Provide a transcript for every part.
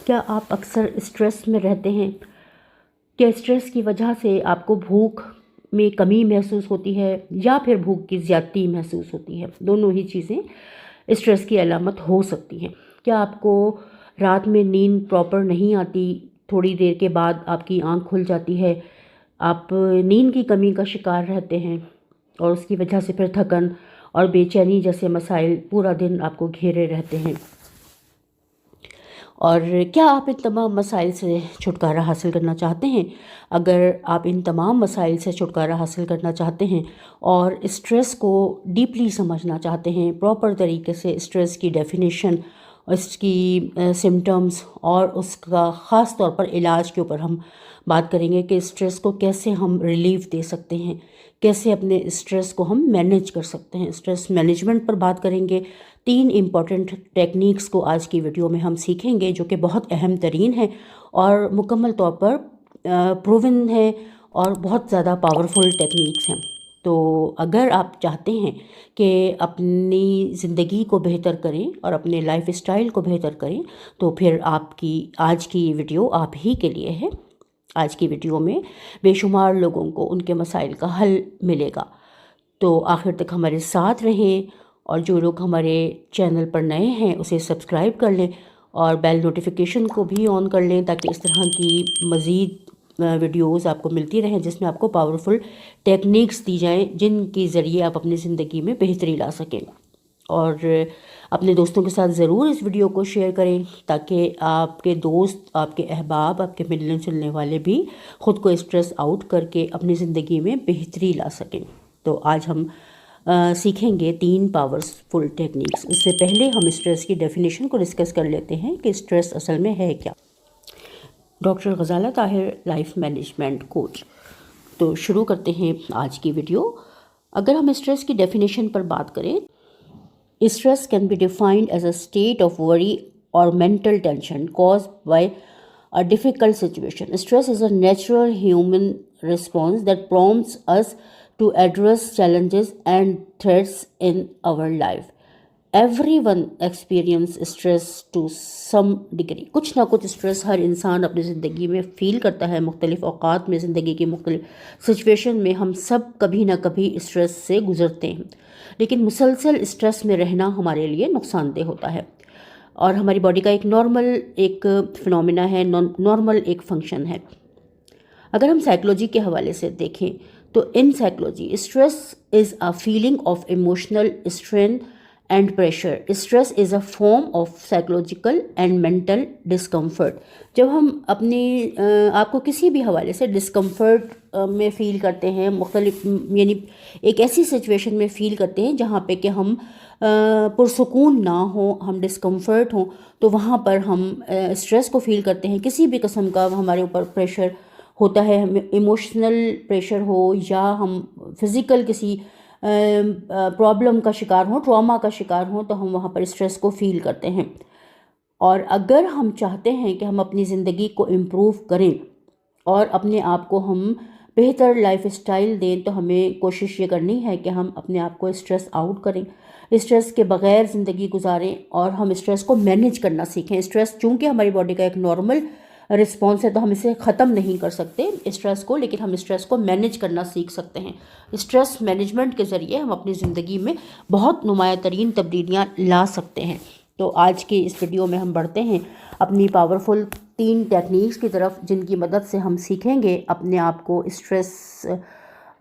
کیا آپ اکثر اسٹریس میں رہتے ہیں؟ کیا اسٹریس کی وجہ سے آپ کو بھوک میں کمی محسوس ہوتی ہے یا پھر بھوک کی زیادتی محسوس ہوتی ہے؟ دونوں ہی چیزیں اسٹریس کی علامت ہو سکتی ہیں۔ کیا آپ کو رات میں نیند پراپر نہیں آتی؟ تھوڑی دیر کے بعد آپ کی آنکھ کھل جاتی ہے، آپ نیند کی کمی کا شکار رہتے ہیں اور اس کی وجہ سے پھر تھکن اور بے چینی جیسے مسائل پورا دن آپ کو گھیرے رہتے ہیں؟ اور کیا آپ ان تمام مسائل سے چھٹکارا حاصل کرنا چاہتے ہیں؟ اگر آپ ان تمام مسائل سے چھٹکارا حاصل کرنا چاہتے ہیں اور اسٹریس کو ڈیپلی سمجھنا چاہتے ہیں، پراپر طریقے سے اسٹریس کی ڈیفینیشن، اس کی سمٹمز اور اس کا خاص طور پر علاج کے اوپر ہم بات کریں گے کہ اسٹریس کو کیسے ہم ریلیف دے سکتے ہیں، کیسے اپنے اسٹریس کو ہم مینیج کر سکتے ہیں، اسٹریس مینجمنٹ پر بات کریں گے۔ 3 امپورٹنٹ ٹیکنیکس کو آج کی ویڈیو میں ہم سیکھیں گے جو کہ بہت اہم ترین ہیں اور مکمل طور پر پروون ہیں اور بہت زیادہ پاورفل ٹیکنیکس ہیں۔ تو اگر آپ چاہتے ہیں کہ اپنی زندگی کو بہتر کریں اور اپنے لائف اسٹائل کو بہتر کریں تو پھر آپ کی آج کی ویڈیو آپ ہی کے لیے ہے۔ آج کی ویڈیو میں بے شمار لوگوں کو ان کے مسائل کا حل ملے گا، تو آخر تک ہمارے ساتھ رہیں اور جو لوگ ہمارے چینل پر نئے ہیں اسے سبسکرائب کر لیں اور بیل نوٹیفیکیشن کو بھی آن کر لیں تاکہ اس طرح کی مزید ویڈیوز آپ کو ملتی رہیں جس میں آپ کو پاورفل ٹیکنیکس دی جائیں جن کے ذریعے آپ اپنی زندگی میں بہتری لا سکیں۔ اور اپنے دوستوں کے ساتھ ضرور اس ویڈیو کو شیئر کریں تاکہ آپ کے دوست، آپ کے احباب، آپ کے ملنے جلنے والے بھی خود کو اسٹریس آؤٹ کر کے اپنی زندگی میں بہتری لا سکیں۔ تو آج ہم سیکھیں گے 3 پاورفل ٹیکنیکس۔ اس سے پہلے ہم اسٹریس کی ڈیفینیشن کو ڈسکس کر لیتے ہیں کہ اسٹریس اصل میں ہے کیا۔ Doctor Ghazala Tahir, life management coach. تو شروع کرتے ہیں آج کی ویڈیو۔ اگر ہم اسٹریس کی ڈیفینیشن پر بات کریں، stress can be defined as a state of worry اور mental tension caused by a difficult situation. Stress is a natural human response that prompts us to address challenges and threats in our life. Everyone experiences stress to some degree. کچھ نہ کچھ stress ہر انسان اپنی زندگی میں فیل کرتا ہے۔ مختلف اوقات میں زندگی کی مختلف سچویشن میں ہم سب کبھی نہ کبھی اسٹریس سے گزرتے ہیں، لیکن مسلسل اسٹریس میں رہنا ہمارے لیے نقصان دہ ہوتا ہے اور ہماری باڈی کا ایک نارمل ایک فنومینا ہے، نارمل ایک فنکشن ہے۔ اگر ہم سائیکلوجی کے حوالے سے دیکھیں تو in psychology stress is a feeling of emotional strain and pressure. Stress is a form of psychological and mental discomfort. جب ہم اپنی آپ کو کسی بھی حوالے سے ڈسکمفرٹ میں فیل کرتے ہیں، مختلف یعنی ایک ایسی سچویشن میں فیل کرتے ہیں جہاں پہ کہ ہم پرسکون نہ ہوں، ہم ڈسکمفرٹ ہوں، تو وہاں پر ہم اسٹریس کو فیل کرتے ہیں۔ کسی بھی قسم کا ہمارے اوپر پریشر ہوتا ہے، ہمیں ایموشنل پریشر ہو یا ہم فزیکل کسی پرابلم کا شکار ہوں، ٹراما کا شکار ہوں، تو ہم وہاں پر اسٹریس کو فیل کرتے ہیں۔ اور اگر ہم چاہتے ہیں کہ ہم اپنی زندگی کو امپروو کریں اور اپنے آپ کو ہم بہتر لائف اسٹائل دیں تو ہمیں کوشش یہ کرنی ہے کہ ہم اپنے آپ کو اسٹریس آؤٹ کریں، اسٹریس کے بغیر زندگی گزاریں اور ہم اسٹریس کو مینیج کرنا سیکھیں۔ اسٹریس چونکہ ہماری باڈی کا ایک نارمل رسپانس ہے تو ہم اسے ختم نہیں کر سکتے اسٹریس کو، لیکن ہم اسٹریس کو مینیج کرنا سیکھ سکتے ہیں۔ اسٹریس مینجمنٹ کے ذریعے ہم اپنی زندگی میں بہت نمایاں ترین تبدیلیاں لا سکتے ہیں۔ تو آج کی اس ویڈیو میں ہم بڑھتے ہیں اپنی پاورفل 3 ٹیکنیکس کی طرف جن کی مدد سے ہم سیکھیں گے اپنے آپ کو اسٹریس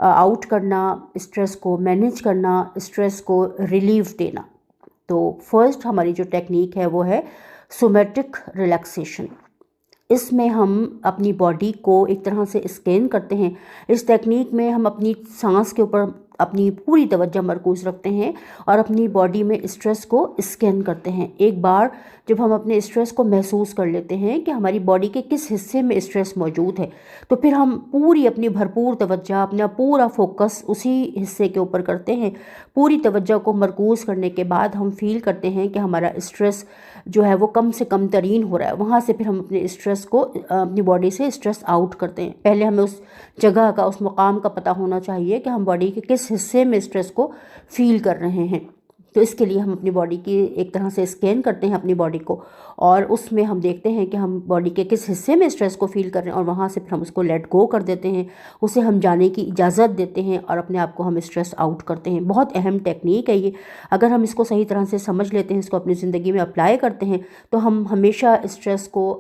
آؤٹ کرنا، اسٹریس کو مینیج کرنا، اسٹریس کو ریلیف دینا۔ تو فرسٹ ہماری جو ٹیکنیک ہے وہ ہے سومیٹک ریلیکسیشن۔ اس میں ہم اپنی باڈی کو ایک طرح سے اسکین کرتے ہیں۔ اس ٹیکنیک میں ہم اپنی سانس کے اوپر اپنی پوری توجہ مرکوز رکھتے ہیں اور اپنی باڈی میں اسٹریس کو اسکین کرتے ہیں۔ ایک بار جب ہم اپنے اسٹریس کو محسوس کر لیتے ہیں کہ ہماری باڈی کے کس حصے میں اسٹریس موجود ہے، تو پھر ہم پوری اپنی بھرپور توجہ، اپنا پورا فوکس اسی حصے کے اوپر کرتے ہیں۔ پوری توجہ کو مرکوز کرنے کے بعد ہم فیل کرتے ہیں کہ ہمارا اسٹریس جو ہے وہ کم سے کم ترین ہو رہا ہے۔ وہاں سے پھر ہم اپنے اسٹریس کو اپنی باڈی سے اسٹریس آؤٹ کرتے ہیں۔ پہلے ہمیں اس جگہ کا، اس مقام کا پتہ ہونا چاہیے کہ ہم باڈی کے کس حصے میں اسٹریس کو فیل کر رہے ہیں۔ تو اس کے لیے ہم اپنی باڈی کی ایک طرح سے اسکین کرتے ہیں اپنی باڈی کو، اور اس میں ہم دیکھتے ہیں کہ ہم باڈی کے کس حصے میں اسٹریس کو فیل کر رہے ہیں، اور وہاں سے پھر ہم اس کو لیٹ گو کر دیتے ہیں، اسے ہم جانے کی اجازت دیتے ہیں اور اپنے آپ کو ہم اسٹریس آؤٹ کرتے ہیں۔ بہت اہم ٹیکنیک ہے یہ، اگر ہم اس کو صحیح طرح سے سمجھ لیتے ہیں، اس کو اپنی زندگی میں اپلائی کرتے ہیں، تو ہم ہمیشہ اسٹریس کو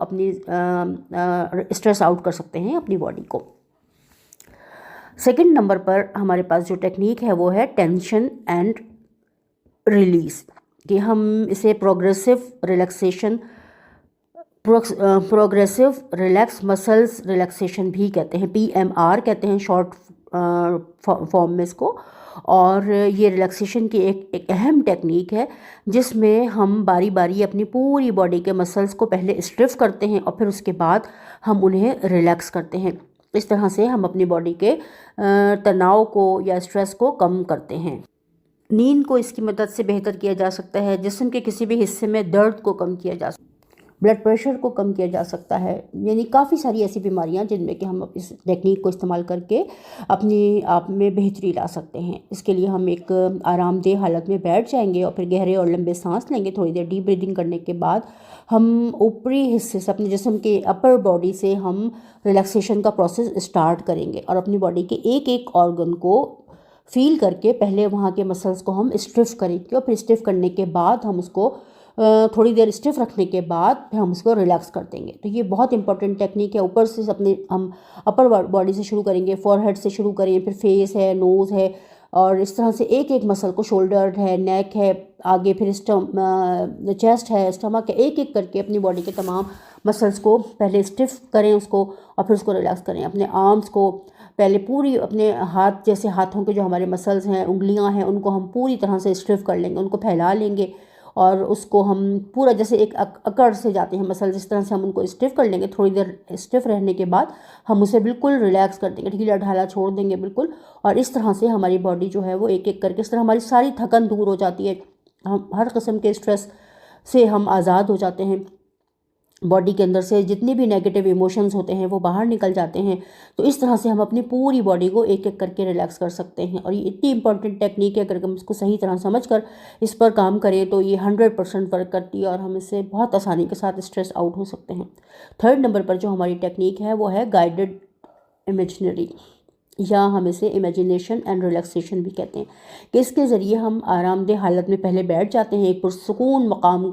اسٹریس آؤٹ کر سکتے ہیں اپنی باڈی کو۔ سیکنڈ نمبر پر ہمارے پاس جو ٹیکنیک ہے وہ ہے ٹینشن اینڈ ریلیز، کہ ہم اسے پروگریسو ریلیکس مسلز ریلیکسیشن بھی کہتے ہیں، PMR کہتے ہیں شارٹ فارم میں اس کو۔ اور یہ ریلیکسیشن کی ایک اہم ٹیکنیک ہے، جس میں ہم باری باری اپنی پوری باڈی کے مسلز کو پہلے اسٹریف کرتے ہیں اور پھر اس کے بعد ہم انہیں ریلیکس کرتے ہیں۔ اس طرح سے ہم اپنی باڈی کے تناؤ کو یا اسٹریس کو کم کرتے ہیں۔ نیند کو اس کی مدد سے بہتر کیا جا سکتا ہے، جسم کے کسی بھی حصے میں درد کو کم کیا جا سکتا ہے، بلڈ پریشر کو کم کیا جا سکتا ہے، یعنی کافی ساری ایسی بیماریاں جن میں کہ ہم اس ٹیکنیک کو استعمال کر کے اپنی آپ میں بہتری لا سکتے ہیں۔ اس کے لیے ہم ایک آرام دہ حالت میں بیٹھ جائیں گے اور پھر گہرے اور لمبے سانس لیں گے۔ تھوڑی دیر ڈیپ بریدنگ کرنے کے بعد ہم اوپری حصے سے اپنے جسم کے اپر باڈی سے ہم ریلیکسیشن کا پروسیس اسٹارٹ کریں گے، اور اپنی باڈی کے ایک ایک آرگن کو فیل کر کے پہلے وہاں کے مسلز کو ہم اسٹریف کریں گے، اور پھر اسٹریف کرنے کے بعد ہم اس کو تھوڑی دیر اسٹیف رکھنے کے بعد پھر ہم اس کو ریلیکس کر دیں گے۔ تو یہ بہت امپورٹنٹ ٹیکنیک ہے۔ اوپر سے ہم اپر باڈی سے شروع کریں گے، فور ہیڈ سے شروع کریں، پھر فیس ہے، نوز ہے، اور اس طرح سے ایک ایک مسل کو، شولڈر ہے، نیک ہے، آگے پھر چیسٹ ہے، اسٹمک ہے، ایک ایک کر کے اپنی باڈی کے تمام مسلس کو پہلے اسٹیف کریں اس کو، اور پھر اس کو ریلیکس کریں۔ اپنے آرمس کو پہلے پوری، اپنے ہاتھ جیسے ہاتھوں کے جو ہمارے مسلز ہیں، انگلیاں ہیں، ان کو ہم پوری طرح سے اسٹیف کر لیں گے، ان کو پھیلا لیں گے، اور اس کو ہم پورا جیسے ایک اکڑ سے جاتے ہیں مسل، جس طرح سے ہم ان کو اسٹیف کر لیں گے۔ تھوڑی دیر اسٹیف رہنے کے بعد ہم اسے بالکل ریلیکس کر دیں گے، ڈھیلا ڈھالا چھوڑ دیں گے بالکل، اور اس طرح سے ہماری باڈی جو ہے وہ ایک ایک کر کے، اس طرح ہماری ساری تھکن دور ہو جاتی ہے، ہم ہر قسم کے اسٹریس سے ہم آزاد ہو جاتے ہیں، باڈی کے اندر سے جتنی بھی نیگیٹو ایموشنز ہوتے ہیں وہ باہر نکل جاتے ہیں۔ تو اس طرح سے ہم اپنی پوری باڈی کو ایک ایک کر کے ریلیکس کر سکتے ہیں، اور یہ اتنی امپورٹنٹ ٹیکنیک ہے، اگر ہم اس کو صحیح طرح سمجھ کر اس پر کام کریں تو یہ 100% ورک کرتی ہے، اور ہم اس سے بہت آسانی کے ساتھ اسٹریس آؤٹ ہو سکتے ہیں۔ تھرڈ نمبر پر جو ہماری ٹیکنیک ہے وہ ہے گائیڈڈ امیجنری، یا ہم اسے امیجنیشن اینڈ ریلیکسیشن بھی کہتے ہیں، کہ اس کے ذریعے ہم آرام دہ حالت میں پہلے بیٹھ جاتے ہیں، ایک پرسکون مقام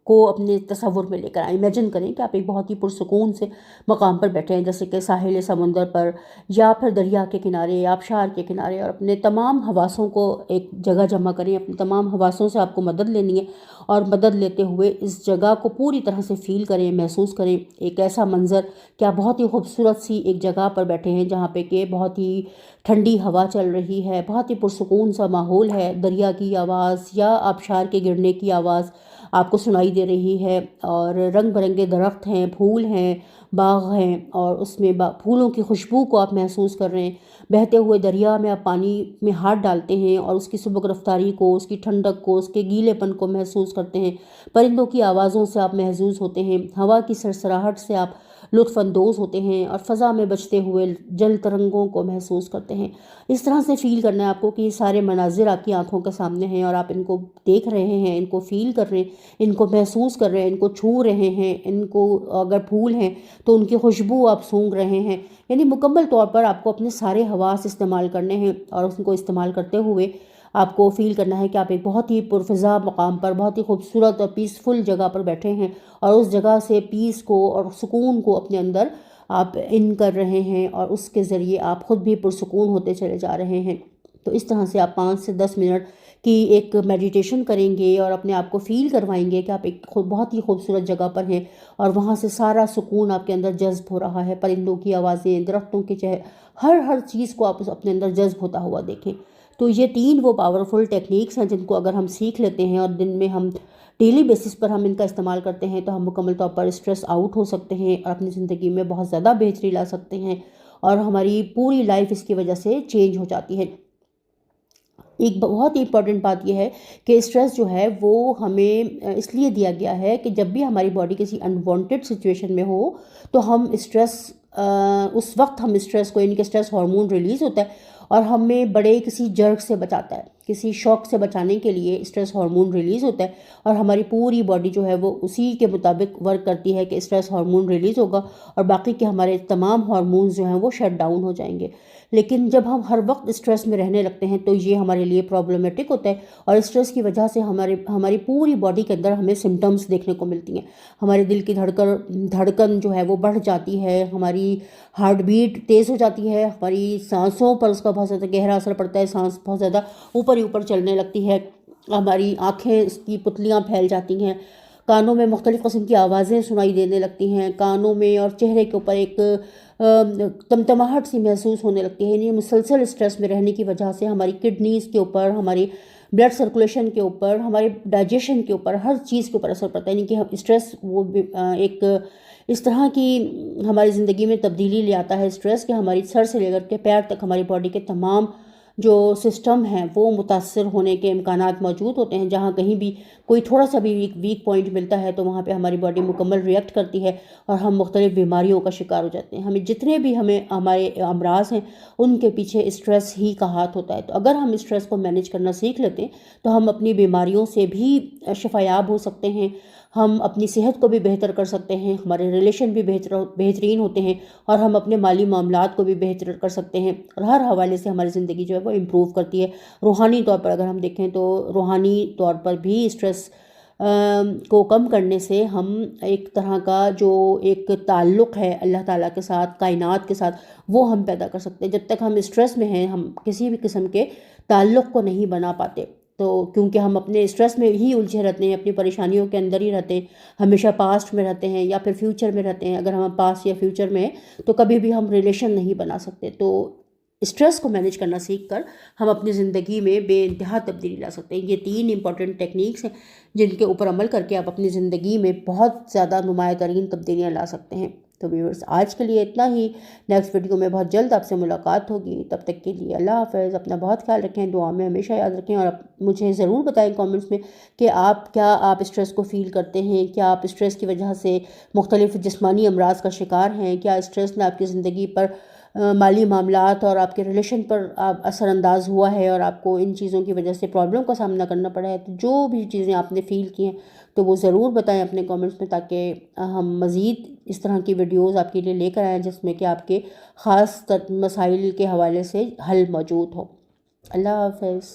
کو اپنے تصور میں لے کر امیجن کریں کہ آپ ایک بہت ہی پرسکون سے مقام پر بیٹھے ہیں، جیسے کہ ساحل سمندر پر، یا پھر دریا کے کنارے، یا آبشار کے کنارے، اور اپنے تمام حواسوں کو ایک جگہ جمع کریں، اپنے تمام حواسوں سے آپ کو مدد لینی ہے، اور مدد لیتے ہوئے اس جگہ کو پوری طرح سے فیل کریں، محسوس کریں، ایک ایسا منظر کہ آپ بہت ہی خوبصورت سی ایک جگہ پر بیٹھے ہیں، جہاں پہ کہ بہت ہی ٹھنڈی ہوا چل رہی ہے، بہت ہی پرسکون سا ماحول ہے، دریا کی آواز یا آبشار کے گرنے کی آواز آپ کو سنائی دے رہی ہے، اور رنگ برنگے درخت ہیں، پھول ہیں، باغ ہیں، اور اس میں پھولوں کی خوشبو کو آپ محسوس کر رہے ہیں، بہتے ہوئے دریا میں آپ پانی میں ہاتھ ڈالتے ہیں اور اس کی سبک رفتاری کو، اس کی ٹھنڈک کو، اس کے گیلے پن کو محسوس کرتے ہیں، پرندوں کی آوازوں سے آپ محظوظ ہوتے ہیں، ہوا کی سرسراہٹ سے آپ لطف اندوز ہوتے ہیں، اور فضا میں بجتے ہوئے جل ترنگوں کو محسوس کرتے ہیں۔ اس طرح سے فیل کرنا ہے آپ کو کہ یہ سارے مناظر آپ کی آنکھوں کے سامنے ہیں، اور آپ ان کو دیکھ رہے ہیں، ان کو فیل کر رہے ہیں، ان کو محسوس کر رہے ہیں، ان کو چھو رہے ہیں، ان کو اگر پھول ہیں تو ان کی خوشبو آپ سونگھ رہے ہیں، یعنی مکمل طور پر آپ کو اپنے سارے حواس استعمال کرنے ہیں، اور ان کو استعمال کرتے ہوئے آپ کو فیل کرنا ہے کہ آپ ایک بہت ہی پرفضا مقام پر، بہت ہی خوبصورت اور پیسفل جگہ پر بیٹھے ہیں، اور اس جگہ سے پیس کو اور سکون کو اپنے اندر آپ ان کر رہے ہیں، اور اس کے ذریعے آپ خود بھی پرسکون ہوتے چلے جا رہے ہیں۔ تو اس طرح سے آپ 5 سے 10 منٹ کی ایک میڈیٹیشن کریں گے، اور اپنے آپ کو فیل کروائیں گے کہ آپ ایک بہت ہی خوبصورت جگہ پر ہیں، اور وہاں سے سارا سکون آپ کے اندر جذب ہو رہا ہے، پرندوں کی آوازیں، درختوں کے ہر چیز کو آپ اپنے اندر جذب ہوتا ہوا دیکھیں۔ تو یہ 3 وہ پاورفل ٹیکنیکس ہیں جن کو اگر ہم سیکھ لیتے ہیں، اور دن میں ہم ڈیلی بیسس پر ہم ان کا استعمال کرتے ہیں، تو ہم مکمل طور پر اسٹریس آؤٹ ہو سکتے ہیں، اور اپنی زندگی میں بہت زیادہ بہتری لا سکتے ہیں، اور ہماری پوری لائف اس کی وجہ سے چینج ہو جاتی ہے۔ ایک بہت ہی امپورٹنٹ بات یہ ہے کہ اسٹریس جو ہے وہ ہمیں اس لیے دیا گیا ہے کہ جب بھی ہماری باڈی کسی انوانٹیڈ سچویشن میں ہو تو ہم اسٹریس اس وقت ہم اسٹریس کو، یعنی کہ اسٹریس ہارمون ریلیز ہوتا ہے، اور ہمیں بڑے کسی جرک سے بچاتا ہے، کسی شوق سے بچانے کے لیے اسٹریس ہارمون ریلیز ہوتا ہے اور ہماری پوری باڈی جو ہے وہ اسی کے مطابق ورک کرتی ہے کہ اسٹریس ہارمون ریلیز ہوگا اور باقی کے ہمارے تمام ہارمونز جو ہیں وہ شٹ ڈاؤن ہو جائیں گے۔ لیکن جب ہم ہر وقت اسٹریس میں رہنے لگتے ہیں تو یہ ہمارے لیے پرابلمٹک ہوتا ہے، اور اسٹریس کی وجہ سے ہماری پوری باڈی کے اندر ہمیں سمٹمز دیکھنے کو ملتی ہیں۔ ہمارے دل کی دھڑکن جو ہے وہ بڑھ جاتی ہے، ہماری ہارٹ بیٹ تیز ہو جاتی ہے، ہماری سانسوں پر اس کا بہت زیادہ گہرا اثر پڑتا ہے، سانس بہت زیادہ اوپر ہی اوپر چلنے لگتی ہے، ہماری آنکھیں اس کی پتلیاں پھیل جاتی ہیں، کانوں میں مختلف قسم کی آوازیں سنائی دینے لگتی ہیں، کانوں میں اور چہرے کے اوپر ایک تمتماہٹ سی محسوس ہونے لگتی ہے۔ یعنی مسلسل اسٹریس میں رہنے کی وجہ سے ہماری کڈنیز کے اوپر، ہماری بلڈ سرکولیشن کے اوپر، ہمارے ڈائجیشن کے اوپر، ہر چیز کے اوپر اثر پڑتا ہے۔ یعنی کہ اسٹریس وہ ایک اس طرح کی ہماری زندگی میں تبدیلی لے آتا ہے اسٹریس، کہ ہماری سر سے لے کر کے پیر تک ہماری باڈی کے تمام جو سسٹم ہیں وہ متاثر ہونے کے امکانات موجود ہوتے ہیں۔ جہاں کہیں بھی کوئی تھوڑا سا بھی ویک پوائنٹ ملتا ہے تو وہاں پہ ہماری باڈی مکمل ریئیکٹ کرتی ہے اور ہم مختلف بیماریوں کا شکار ہو جاتے ہیں۔ ہمیں جتنے بھی ہمارے امراض ہیں ان کے پیچھے اسٹریس ہی کا ہاتھ ہوتا ہے۔ تو اگر ہم اسٹریس کو مینیج کرنا سیکھ لیتے ہیں تو ہم اپنی بیماریوں سے بھی شفایاب ہو سکتے ہیں، ہم اپنی صحت کو بھی بہتر کر سکتے ہیں، ہمارے ریلیشن بھی بہترین ہوتے ہیں، اور ہم اپنے مالی معاملات کو بھی بہتر کر سکتے ہیں، اور ہر حوالے سے ہماری زندگی جو ہے وہ امپروو کرتی ہے۔ روحانی طور پر اگر ہم دیکھیں تو روحانی طور پر بھی اسٹریس کو کم کرنے سے ہم ایک طرح کا جو ایک تعلق ہے اللہ تعالیٰ کے ساتھ، کائنات کے ساتھ، وہ ہم پیدا کر سکتے ہیں۔ جب تک ہم اسٹریس میں ہیں ہم کسی بھی قسم کے تعلق کو نہیں بنا پاتے، تو کیونکہ ہم اپنے اسٹریس میں ہی الجھے رہتے ہیں، اپنی پریشانیوں کے اندر ہی رہتے ہیں، ہمیشہ پاسٹ میں رہتے ہیں یا پھر فیوچر میں رہتے ہیں۔ اگر ہم پاسٹ یا فیوچر میں ہیں تو کبھی بھی ہم ریلیشن نہیں بنا سکتے۔ تو اسٹریس کو مینیج کرنا سیکھ کر ہم اپنی زندگی میں بے انتہا تبدیلی لا سکتے ہیں۔ یہ 3 امپورٹنٹ ٹیکنیکس ہیں جن کے اوپر عمل کر کے آپ اپنی زندگی میں بہت زیادہ نمایاں ترین تبدیلیاں لا سکتے ہیں۔ تو ویورز آج کے لیے اتنا ہی، نیکسٹ ویڈیو میں بہت جلد آپ سے ملاقات ہوگی، تب تک کے لیے اللہ حافظ، اپنا بہت خیال رکھیں، دعا میں ہمیشہ یاد رکھیں، اور مجھے ضرور بتائیں کامنٹس میں کہ آپ اسٹریس کو فیل کرتے ہیں، کیا آپ اسٹریس کی وجہ سے مختلف جسمانی امراض کا شکار ہیں، کیا اسٹریس نے آپ کی زندگی پر مالی معاملات اور آپ کے ریلیشن پر اثر انداز ہوا ہے اور آپ کو ان چیزوں کی وجہ سے پرابلم کا سامنا کرنا پڑا ہے۔ تو جو بھی چیزیں آپ نے فیل کی ہیں تو وہ ضرور بتائیں اپنے کامنٹس میں، تاکہ ہم مزید اس طرح کی ویڈیوز آپ کے لیے لے کر آئیں جس میں کہ آپ کے خاص مسائل کے حوالے سے حل موجود ہو۔ اللہ حافظ۔